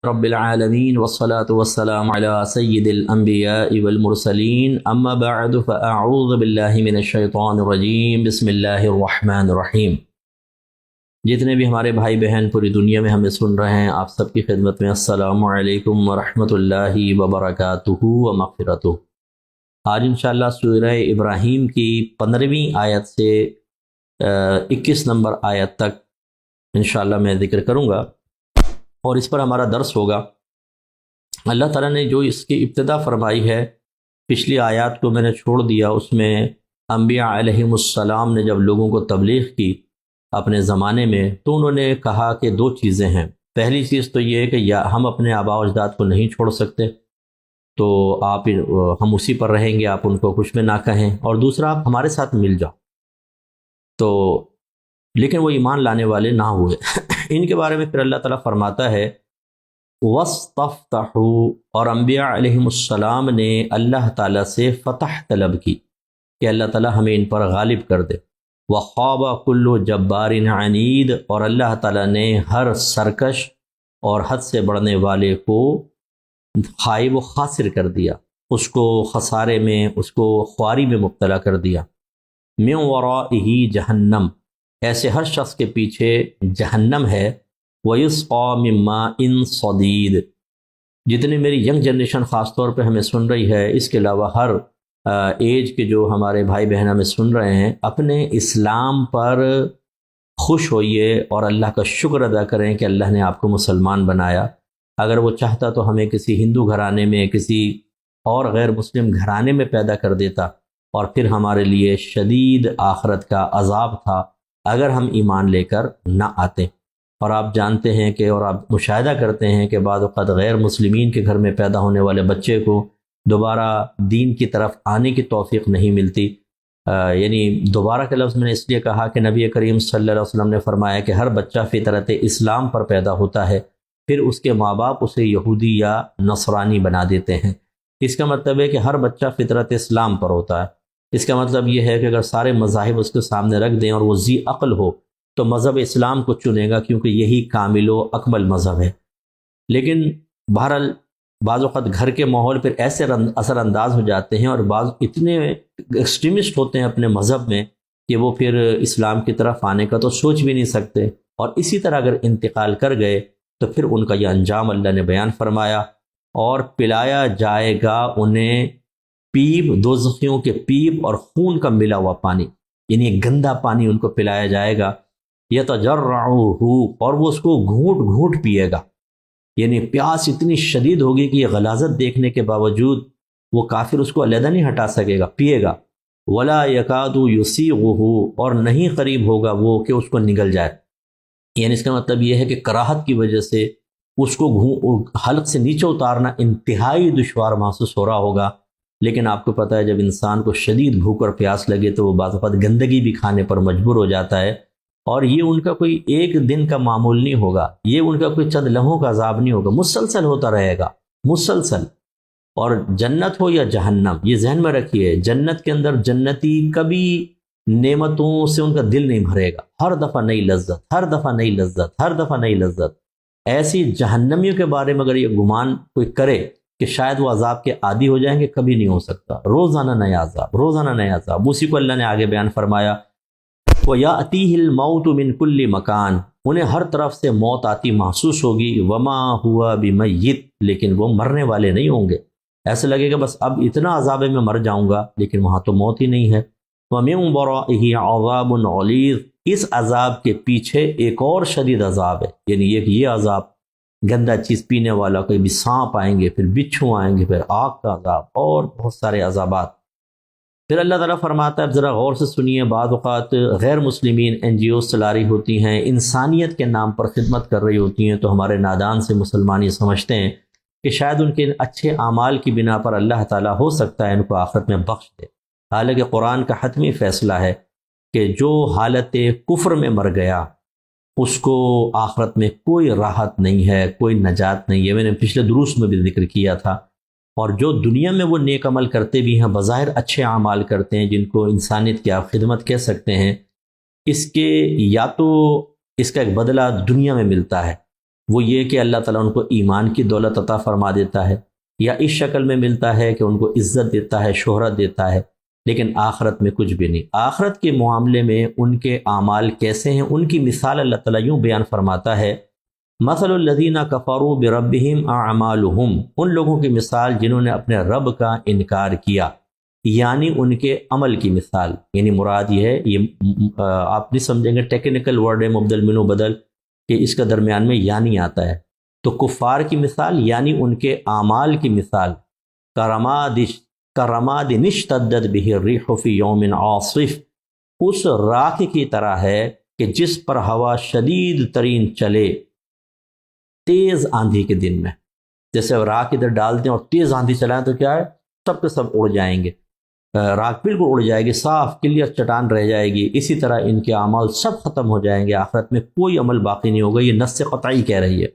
رب العالمین والصلاة والسلام علی سید الانبیاء والمرسلین اما بعد فاعوذ باللہ من الشیطان الرجیم بسم اللہ الرحمن الرحیم۔ جتنے بھی ہمارے بھائی بہن پوری دنیا میں ہمیں سن رہے ہیں، آپ سب کی خدمت میں السلام علیکم ورحمۃ اللہ وبرکاتہ و مغفرتہ۔ آج انشاءاللہ سورہ ابراہیم کی 15ویں آیت سے 21 نمبر آیت تک انشاءاللہ میں ذکر کروں گا، اور اس پر ہمارا درس ہوگا۔ اللہ تعالیٰ نے جو اس کی ابتدا فرمائی ہے، پچھلی آیات کو میں نے چھوڑ دیا، اس میں انبیاء علیہم السلام نے جب لوگوں کو تبلیغ کی اپنے زمانے میں، تو انہوں نے کہا کہ دو چیزیں ہیں۔ پہلی چیز تو یہ ہے کہ یا ہم اپنے آباء و اجداد کو نہیں چھوڑ سکتے، تو ہم اسی پر رہیں گے، آپ ان کو کچھ میں نہ کہیں، اور دوسرا آپ ہمارے ساتھ مل جاؤ۔ تو لیکن وہ ایمان لانے والے نہ ہوئے۔ ان کے بارے میں پھر اللہ تعالیٰ فرماتا ہے وَاسْتَفْتَحُوا، اور انبیاء علیہم السلام نے اللہ تعالیٰ سے فتح طلب کی کہ اللہ تعالیٰ ہمیں ان پر غالب کر دے۔ وَخَابَ كُلُّ جَبَّارٍ عَنِيدٍ، اور اللہ تعالیٰ نے ہر سرکش اور حد سے بڑھنے والے کو خائب و خاسر کر دیا، اس کو خسارے میں، اس کو خواری میں مبتلا کر دیا۔ مِن وَرَائِهِ جہنم، ایسے ہر شخص کے پیچھے جہنم ہے۔ وَيُسْقَى مِن مَّاءٍ صَدِيدٍ، جتنی میری ینگ جنریشن خاص طور پہ ہمیں سن رہی ہے، اس کے علاوہ ہر ایج کے جو ہمارے بھائی بہن ہمیں سن رہے ہیں، اپنے اسلام پر خوش ہوئیے اور اللہ کا شکر ادا کریں کہ اللہ نے آپ کو مسلمان بنایا۔ اگر وہ چاہتا تو ہمیں کسی ہندو گھرانے میں، کسی اور غیر مسلم گھرانے میں پیدا کر دیتا، اور پھر ہمارے لیے شدید آخرت کا عذاب تھا اگر ہم ایمان لے کر نہ آتے۔ اور آپ جانتے ہیں کہ، اور آپ مشاہدہ کرتے ہیں کہ بعض اوقات غیر مسلمین کے گھر میں پیدا ہونے والے بچے کو دوبارہ دین کی طرف آنے کی توفیق نہیں ملتی۔ یعنی دوبارہ کا لفظ میں نے اس لیے کہا کہ نبی کریم صلی اللہ علیہ وسلم نے فرمایا کہ ہر بچہ فطرت اسلام پر پیدا ہوتا ہے، پھر اس کے ماں باپ اسے یہودی یا نصرانی بنا دیتے ہیں۔ اس کا مطلب ہے کہ ہر بچہ فطرت اسلام پر ہوتا ہے۔ اس کا مطلب یہ ہے کہ اگر سارے مذاہب اس کے سامنے رکھ دیں اور وہ ذی عقل ہو تو مذہب اسلام کو چنے گا، کیونکہ یہی کامل و اکمل مذہب ہے۔ لیکن بہرحال بعض اوقات گھر کے ماحول پر ایسے اثر انداز ہو جاتے ہیں، اور بعض اتنے ایکسٹریمسٹ ہوتے ہیں اپنے مذہب میں کہ وہ پھر اسلام کی طرف آنے کا تو سوچ بھی نہیں سکتے، اور اسی طرح اگر انتقال کر گئے تو پھر ان کا یہ انجام اللہ نے بیان فرمایا۔ اور پلایا جائے گا انہیں پیپ، دوزخیوں کے پیپ اور خون کا ملا ہوا پانی، یعنی گندا پانی ان کو پلایا جائے گا۔ یتجرعہ، اور وہ اس کو گھونٹ گھونٹ پیے گا، یعنی پیاس اتنی شدید ہوگی کہ یہ غلاظت دیکھنے کے باوجود وہ کافر اس کو علیحدہ نہیں ہٹا سکے گا، پیے گا۔ ولا یکاد یسیغہ، اور نہیں قریب ہوگا وہ کہ اس کو نگل جائے۔ یعنی اس کا مطلب یہ ہے کہ کراہت کی وجہ سے اس کو حلق سے نیچے اتارنا انتہائی دشوار محسوس ہو رہا ہوگا۔ لیکن آپ کو پتہ ہے جب انسان کو شدید بھوک اور پیاس لگے تو وہ بعض اوقات گندگی بھی کھانے پر مجبور ہو جاتا ہے، اور یہ ان کا کوئی ایک دن کا معمول نہیں ہوگا، یہ ان کا کوئی چند لمحوں کا عذاب نہیں ہوگا، مسلسل ہوتا رہے گا، مسلسل۔ اور جنت ہو یا جہنم، یہ ذہن میں رکھیے، جنت کے اندر جنتی کبھی نعمتوں سے ان کا دل نہیں بھرے گا، ہر دفعہ نئی لذت، ہر دفعہ نئی لذت، ہر دفعہ نئی لذت۔ ایسی جہنمیوں کے بارے میں اگر یہ گمان کوئی کرے کہ شاید وہ عذاب کے عادی ہو جائیں گے، کبھی نہیں ہو سکتا، روزانہ نیا عذاب، روزانہ نیا عذاب۔ اسی کو اللہ نے آگے بیان فرمایا وَيَأْتِيهِ الْمَوْتُ مِنْ كُلِّ مَكَانٍ، انہیں ہر طرف سے موت آتی محسوس ہوگی۔ وَمَا هُوَ بِمَيِّتٍ، لیکن وہ مرنے والے نہیں ہوں گے۔ ایسے لگے گا بس اب اتنا عذاب ہے میں مر جاؤں گا، لیکن وہاں تو موت ہی نہیں ہے۔ وَمِن وَرَائِهِ عَذَابٌ غَلِيظٌ، اس عذاب کے پیچھے ایک اور شدید عذاب ہے، یعنی یہ عذاب گندا چیز پینے والا، کوئی بھی سانپ آئیں گے، پھر بچھو آئیں گے، پھر آگ کا عذاب، اور بہت سارے عذابات۔ پھر اللہ تعالیٰ فرماتا ہے، اب ذرا غور سے سنیے، بعض اوقات غیر مسلمین NGOs چلا رہی ہوتی ہیں، انسانیت کے نام پر خدمت کر رہی ہوتی ہیں، تو ہمارے نادان سے مسلمان یہ سمجھتے ہیں کہ شاید ان کے اچھے اعمال کی بنا پر اللہ تعالیٰ ہو سکتا ہے ان کو آخرت میں بخش دے۔ حالانکہ قرآن کا حتمی فیصلہ ہے کہ جو حالت کفر میں مر گیا اس کو آخرت میں کوئی راحت نہیں ہے، کوئی نجات نہیں ہے۔ میں نے پچھلے دروس میں بھی ذکر کیا تھا۔ اور جو دنیا میں وہ نیک عمل کرتے بھی ہیں، بظاہر اچھے اعمال کرتے ہیں، جن کو انسانیت کی آپ خدمت کہہ سکتے ہیں، اس کے یا تو اس کا ایک بدلہ دنیا میں ملتا ہے، وہ یہ کہ اللہ تعالیٰ ان کو ایمان کی دولت عطا فرما دیتا ہے، یا اس شکل میں ملتا ہے کہ ان کو عزت دیتا ہے، شہرت دیتا ہے، لیکن آخرت میں کچھ بھی نہیں۔ آخرت کے معاملے میں ان کے اعمال کیسے ہیں، ان کی مثال اللہ تعالیٰ یوں بیان فرماتا ہے، مثل الذین کفروا بربہم اعمالہم، ان لوگوں کی مثال جنہوں نے اپنے رب کا انکار کیا، یعنی ان کے عمل کی مثال، یعنی مراد یہ ہے، یہ آپ نہیں سمجھیں گے، ٹیکنیکل ورڈ ہے، مبدل منو بدل، کہ اس کا درمیان میں یعنی آتا ہے۔ تو کفار کی مثال یعنی ان کے اعمال کی مثال، کرماد اشتدت بہ الريح فی یوم عاصف، اس راکھ کی طرح ہے کہ جس پر ہوا شدید ترین چلے تیز آندھی کے دن میں۔ جیسے راکھ ادھر ڈال دیں اور تیز آندھی چلائیں تو کیا ہے، سب کے سب اڑ جائیں گے، راکھ بالکل اڑ جائے گی، صاف کلیئر چٹان رہ جائے گی۔ اسی طرح ان کے اعمال سب ختم ہو جائیں گے، آخرت میں کوئی عمل باقی نہیں ہوگا۔ یہ نص قطعی کہہ رہی ہے،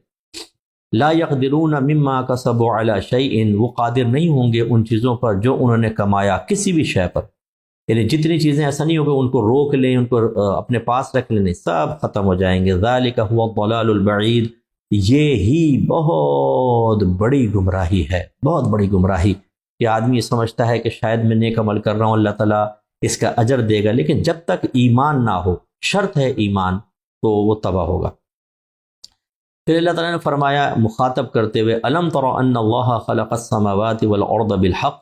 لا يقدرون مما کسبوا علی شیء، وہ قادر نہیں ہوں گے ان چیزوں پر جو انہوں نے کمایا، کسی بھی شے پر، یعنی جتنی چیزیں، ایسا نہیں ہوگا ان کو روک لیں، ان کو اپنے پاس رکھ لیں، سب ختم ہو جائیں گے۔ ذالک هو الضلال البعید، یہ ہی بہت بڑی گمراہی ہے، بہت بڑی گمراہی۔ کہ آدمی یہ سمجھتا ہے کہ شاید میں نیک عمل کر رہا ہوں، اللہ تعالیٰ اس کا اجر دے گا، لیکن جب تک ایمان نہ ہو، شرط ہے ایمان، تو وہ تباہ ہوگا۔ پھر اللہ تعالیٰ نے فرمایا مخاطب کرتے ہوئے، الم تر ان اللہ خلق السماوات والارض بالحق،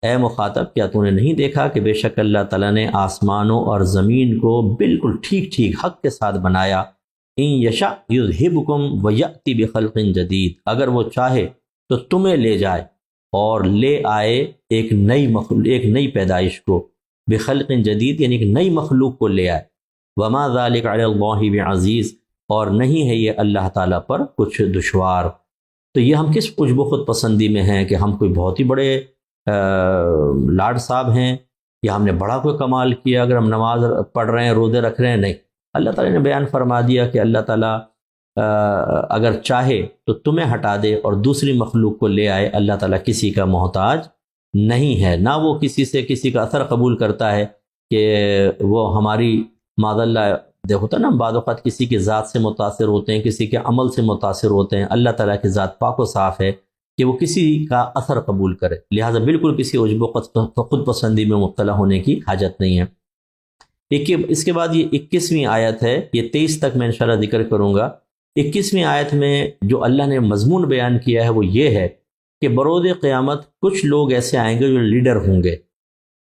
اے مخاطب کیا تو نے نہیں دیکھا کہ بے شک اللہ تعالیٰ نے آسمانوں اور زمین کو بالکل ٹھیک ٹھیک حق کے ساتھ بنایا۔ ان یشاء یذہبکم ویأتی بخلق جدید، اگر وہ چاہے تو تمہیں لے جائے اور لے آئے ایک نئی پیدائش کو، بخلق جدید یعنی ایک نئی مخلوق کو لے آئے۔ وما ذلک علی اللہ بعزیز، اور نہیں ہے یہ اللہ تعالیٰ پر کچھ دشوار۔ تو یہ ہم کس عجب و خود پسندی میں ہیں کہ ہم کوئی بہت ہی بڑے لاڈ صاحب ہیں، یا ہم نے بڑا کوئی کمال کیا اگر ہم نماز پڑھ رہے ہیں، روزے رکھ رہے ہیں؟ نہیں، اللہ تعالیٰ نے بیان فرما دیا کہ اللہ تعالیٰ اگر چاہے تو تمہیں ہٹا دے اور دوسری مخلوق کو لے آئے۔ اللہ تعالیٰ کسی کا محتاج نہیں ہے، نہ وہ کسی سے کسی کا اثر قبول کرتا ہے کہ وہ ہماری معاذ اللہ، ہوتا ہے نا بعض اوقات کسی کی ذات سے متاثر ہوتے ہیں، کسی کے عمل سے متاثر ہوتے ہیں۔ اللہ تعالیٰ کی ذات پاک و صاف ہے کہ وہ کسی کا اثر قبول کرے، لہٰذا بالکل کسی عجب و خود پسندی میں مبتلا ہونے کی حاجت نہیں ہے۔ اس کے بعد یہ 21ویں آیت ہے، یہ 23 تک میں انشاءاللہ ذکر کروں گا۔ 21ویں آیت میں جو اللہ نے مضمون بیان کیا ہے وہ یہ ہے کہ بروز قیامت کچھ لوگ ایسے آئیں گے جو لیڈر ہوں گے،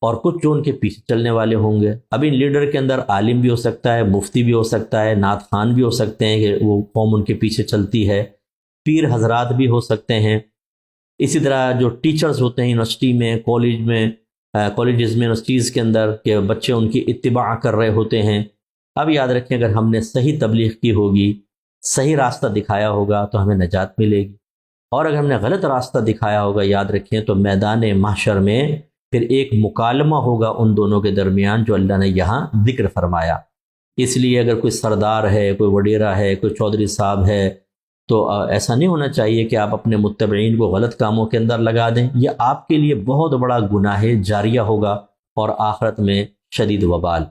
اور کچھ جو ان کے پیچھے چلنے والے ہوں گے۔ اب ان لیڈر کے اندر عالم بھی ہو سکتا ہے، مفتی بھی ہو سکتا ہے، نعت خوان بھی ہو سکتے ہیں کہ وہ قوم ان کے پیچھے چلتی ہے، پیر حضرات بھی ہو سکتے ہیں۔ اسی طرح جو ٹیچرز ہوتے ہیں یونیورسٹی میں، کالجز میں، یونیورسٹیز کے اندر، کہ بچے ان کی اتباع کر رہے ہوتے ہیں۔ اب یاد رکھیں اگر ہم نے صحیح تبلیغ کی ہوگی، صحیح راستہ دکھایا ہوگا تو ہمیں نجات ملے گی، اور اگر ہم نے غلط راستہ دکھایا ہوگا، یاد رکھیں تو میدان محشر میں پھر ایک مکالمہ ہوگا ان دونوں کے درمیان جو اللہ نے یہاں ذکر فرمایا۔ اس لیے اگر کوئی سردار ہے، کوئی وڈیرا ہے، کوئی چودھری صاحب ہے، تو ایسا نہیں ہونا چاہیے کہ آپ اپنے متبعین کو غلط کاموں کے اندر لگا دیں، یہ آپ کے لیے بہت بڑا گناہ جاریہ ہوگا اور آخرت میں شدید وبال۔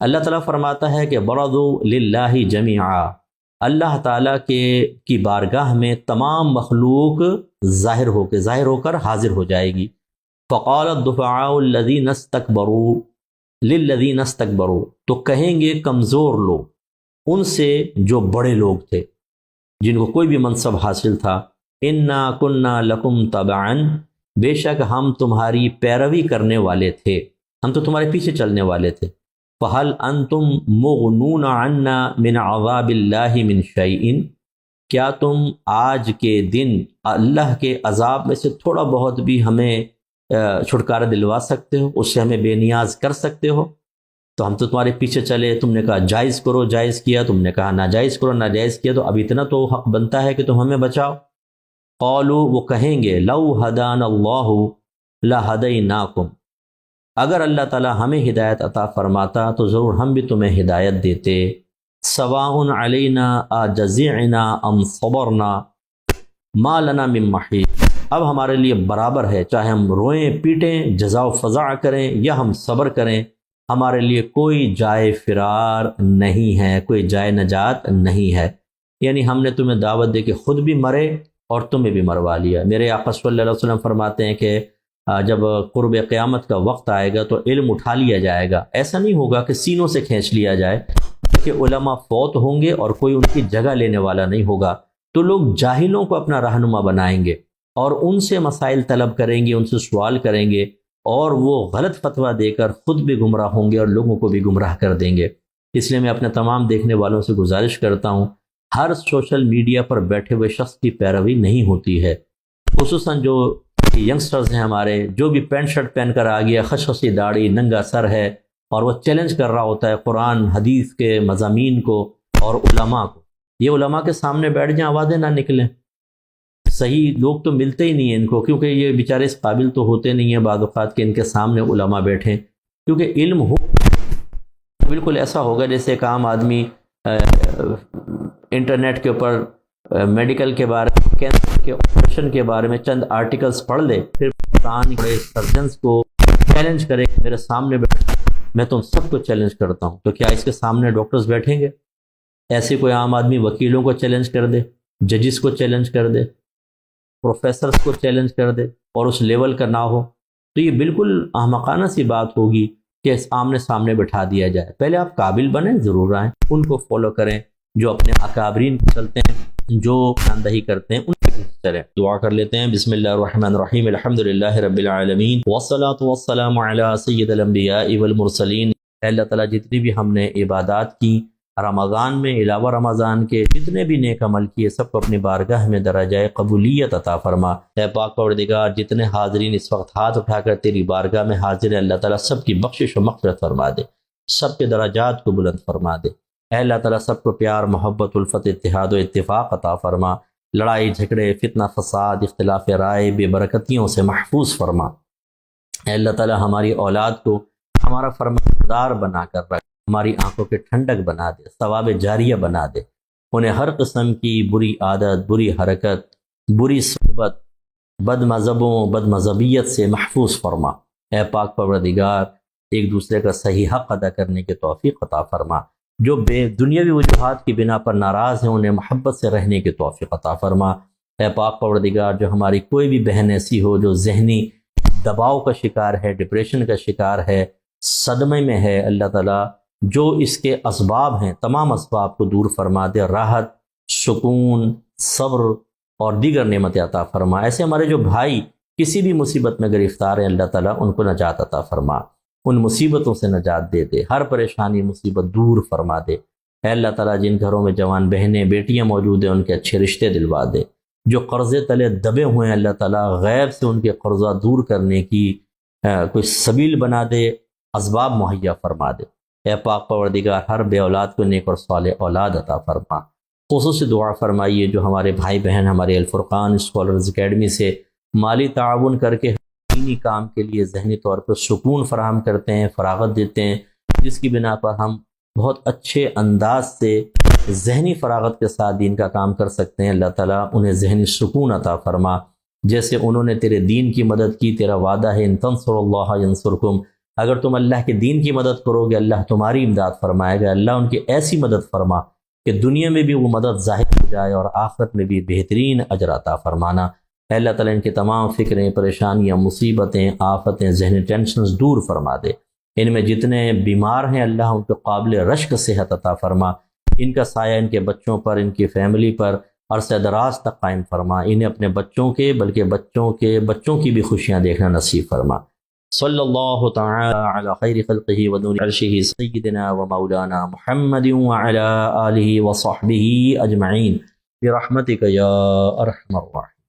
اللہ تعالیٰ فرماتا ہے کہ برضوا للہ جمیعا، اللہ تعالیٰ کی بارگاہ میں تمام مخلوق ظاہر ہو کر حاضر ہو جائے گی۔ فقال الضعفاء الذین استکبروا للذین استکبروا، تو کہیں گے کمزور لوگ ان سے جو بڑے لوگ تھے، جن کو کوئی بھی منصب حاصل تھا، انا کنا لکم تبعا، بے شک ہم تمہاری پیروی کرنے والے تھے، ہم تو تمہارے پیچھے چلنے والے تھے۔ فہل انتم مغنون عنا من عذاب اللہ من شیء، کیا تم آج کے دن اللہ کے عذاب میں سے تھوڑا بہت بھی ہمیں چھٹکارا دلوا سکتے ہو، اس سے ہمیں بے نیاز کر سکتے ہو؟ تو ہم تو تمہارے پیچھے چلے، تم نے کہا جائز کرو، جائز کیا، تم نے کہا ناجائز کرو، ناجائز کیا، تو اب اتنا تو حق بنتا ہے کہ تم ہمیں بچاؤ۔ قالوا، وہ کہیں گے، لو ہدانا اللہ لہدیناکم، اگر اللہ تعالیٰ ہمیں ہدایت عطا فرماتا تو ضرور ہم بھی تمہیں ہدایت دیتے۔ سواء علینا اجزعنا ام صبرنا ما لنا من محیص، اب ہمارے لیے برابر ہے، چاہے ہم روئیں پیٹیں، جزا و فضا کریں، یا ہم صبر کریں، ہمارے لیے کوئی جائے فرار نہیں ہے، کوئی جائے نجات نہیں ہے۔ یعنی ہم نے تمہیں دعوت دے کے خود بھی مرے اور تمہیں بھی مروا لیا۔ میرے آقا صلی اللہ علیہ وسلم فرماتے ہیں کہ جب قرب قیامت کا وقت آئے گا تو علم اٹھا لیا جائے گا، ایسا نہیں ہوگا کہ سینوں سے کھینچ لیا جائے، کہ علماء فوت ہوں گے اور کوئی ان کی جگہ لینے والا نہیں ہوگا، تو لوگ جاہلوں کو اپنا رہنما بنائیں گے اور ان سے مسائل طلب کریں گے، ان سے سوال کریں گے، اور وہ غلط فتویٰ دے کر خود بھی گمراہ ہوں گے اور لوگوں کو بھی گمراہ کر دیں گے۔ اس لیے میں اپنے تمام دیکھنے والوں سے گزارش کرتا ہوں، ہر سوشل میڈیا پر بیٹھے ہوئے شخص کی پیروی نہیں ہوتی ہے، خصوصاً جو ینگسٹرز ہیں ہمارے، جو بھی پینٹ شرٹ پہن کر آ گیا، خشخشی داڑھی، ننگا سر ہے، اور وہ چیلنج کر رہا ہوتا ہے قرآن حدیث کے مضامین کو اور علماء کو۔ یہ علماء کے سامنے بیٹھ جائیں، آوازیں نہ نکلیں، صحیح لوگ تو ملتے ہی نہیں ہیں ان کو، کیونکہ یہ بیچارے اس قابل تو ہوتے نہیں ہیں بعض اوقات کہ ان کے سامنے علماء بیٹھیں، کیونکہ علم ہو بالکل ایسا ہوگا جیسے ایک عام آدمی انٹرنیٹ کے اوپر میڈیکل کے بارے میں، کینسر کے آپریشن کے بارے میں چند آرٹیکلز پڑھ لے، پھر بڑے سرجنز کو چیلنج کرے کہ میرے سامنے بیٹھے، میں تو ان سب کو چیلنج کرتا ہوں، تو کیا اس کے سامنے ڈاکٹرز بیٹھیں گے؟ ایسے کوئی عام آدمی وکیلوں کو چیلنج کر دے، ججز کو چیلنج کر دے، پروفیسرز کو چیلنج کر دے اور اس لیول کا نہ ہو، تو یہ بالکل احمقانہ سی بات ہوگی کہ آمنے سامنے بٹھا دیا جائے۔ پہلے آپ قابل بنیں، ضرور آئیں، ان کو فالو کریں جو اپنے اکابرین کو چلتے ہیں، جو خاندہی کرتے ہیں، ان کی چلیں۔ دعا کر لیتے ہیں۔ بسم اللہ الرحمن الرحیم، الحمدللہ رب العالمین، والصلاة والسلام علی سید الانبیاء والمرسلین۔ اے اللہ تعالیٰ جتنی بھی ہم نے عبادات کی رمضان میں، علاوہ رمضان کے جتنے بھی نیک عمل کیے، سب کو اپنی بارگاہ میں درجہ قبولیت عطا فرما۔ اے پاک پروردگار، جتنے حاضرین اس وقت ہاتھ اٹھا کر تیری بارگاہ میں حاضر ہیں، اللہ تعالیٰ سب کی بخشش و مغفرت فرما دے، سب کے درجات کو بلند فرما دے۔ اے اللہ تعالیٰ سب کو پیار، محبت، الفت، اتحاد و اتفاق عطا فرما، لڑائی جھگڑے، فتنہ فساد، اختلاف رائے، بے برکتیوں سے محفوظ فرما۔ اے اللہ تعالیٰ ہماری اولاد کو ہمارا فرمانبردار بنا کر رکھ، ہماری آنکھوں کے ٹھنڈک بنا دے، ثواب جاریہ بنا دے، انہیں ہر قسم کی بری عادت، بری حرکت، بری صحبت، بد مذہبوں، بد مذہبیت سے محفوظ فرما۔ اے پاک پروردگار، ایک دوسرے کا صحیح حق ادا کرنے کی توفیق عطا فرما، جو بے دنیاوی وجوہات کی بنا پر ناراض ہیں انہیں محبت سے رہنے کی توفیق عطا فرما۔ اے پاک پروردگار، جو ہماری کوئی بھی بہن ایسی ہو جو ذہنی دباؤ کا شکار ہے، ڈپریشن کا شکار ہے، صدمے میں ہے، اللہ تعالیٰ جو اس کے اسباب ہیں تمام اسباب کو دور فرما دے، راحت، سکون، صبر اور دیگر نعمت عطا فرما۔ ایسے ہمارے جو بھائی کسی بھی مصیبت میں گرفتار ہیں، اللہ تعالیٰ ان کو نجات عطا فرما، ان مصیبتوں سے نجات دے دے، ہر پریشانی مصیبت دور فرما دے۔ اے اللہ تعالیٰ جن گھروں میں جوان بہنیں بیٹیاں موجود ہیں ان کے اچھے رشتے دلوا دے، جو قرضے تلے دبے ہوئے ہیں اللہ تعالیٰ غیب سے ان کے قرضہ دور کرنے کی کوئی سبیل بنا دے، اسباب مہیا فرما دے۔ اے پاک پروردگار، ہر بے اولاد کو نیک اور صالح اولاد عطا فرما۔ خصوصی دعا فرمائیے جو ہمارے بھائی بہن ہمارے الفرقان اسکالرز اکیڈمی سے مالی تعاون کر کے دینی کام کے لیے ذہنی طور پر سکون فراہم کرتے ہیں، فراغت دیتے ہیں، جس کی بنا پر ہم بہت اچھے انداز سے ذہنی فراغت کے ساتھ دین کا کام کر سکتے ہیں۔ اللہ تعالیٰ انہیں ذہنی سکون عطا فرما، جیسے انہوں نے تیرے دین کی مدد کی، تیرا وعدہ ہے ان تنصروا اللہ ینصرکم، اگر تم اللہ کے دین کی مدد کرو گے اللہ تمہاری امداد فرمائے گا۔ اللہ ان کی ایسی مدد فرما کہ دنیا میں بھی وہ مدد ظاہر ہو جائے اور آخرت میں بھی بہترین اجر عطا فرمانا۔ اے اللہ تعالیٰ ان کی تمام فکریں، پریشانیاں، مصیبتیں، آفتیں، ذہنی ٹینشنز دور فرما دے۔ ان میں جتنے بیمار ہیں اللہ ان کو قابل رشک صحت عطا فرما، ان کا سایہ ان کے بچوں پر، ان کی فیملی پر عرصہ دراز تک قائم فرما، انہیں اپنے بچوں کے بلکہ بچوں کے بچوں کی بھی خوشیاں دیکھنا نصیب فرما۔ صلی اللہ تعالی علی خیر خلقہ و نور عرشہ سیدنا و مولانا محمد وعلی آلہ و صحبہ اجمعین برحمتک یا ارحم الراحمین۔